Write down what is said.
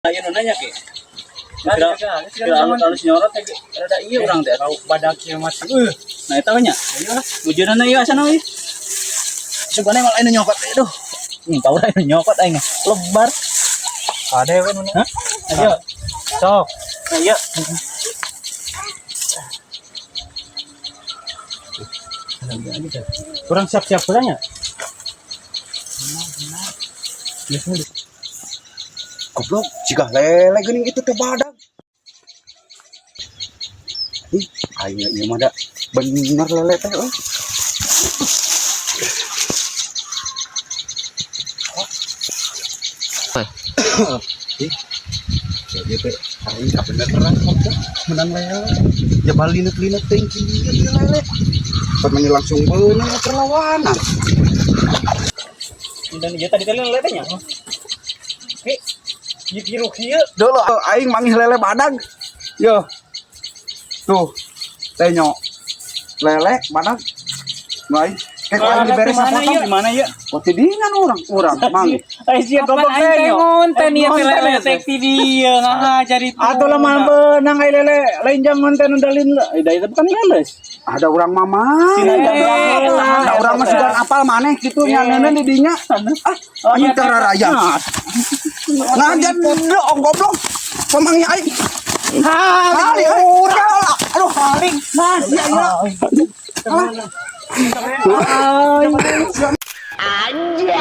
Ayo nanya ke. Kalau nyorot ada iya orang teh. Tahu badak ieu masih. Nah eta nya. Wujudna ieu asana ieu. Sebenarnya malah ini nyokot aduh. Tahu dah ini nyokot aing lebar. Ada we nu. Hah? Ayo. Sok. Ayo. Kurang siap-siap pulangnya. Goblok, jika lele geuning itu teh badak. Ih, ayeuna ieu mah da bener lele teh euy. Jadi teh aing kabeneran goblok menang lele. Ya balineut-lineut teuing kieu lele. Pemene langsung beunang perlawanan. Dan dia tadi kalian lihat nya. Biru kieu. Dulu aing manggih lele badag. Yo. Tuh. Teh nyok. Lele badag. Baik. Kayak aing diberes potong di mana ya? Oh, tidingan orang manggih. Sia goblok teh nya. Ngonten ieu teh lele tek ti dieu ngajar itu. Atuh lah mah beunang ai lele lain jangan teh nundalin. Da itu bukan leles. Ada orang mama. Ada orang masih dan apal maneh kitu nya neuneun di dinya. Ah, anjing teh raraya. Ngajat pondok goblok. Pamanggih aing. Kali urang. Aduh, paling. Mas, ya ya. Anjir.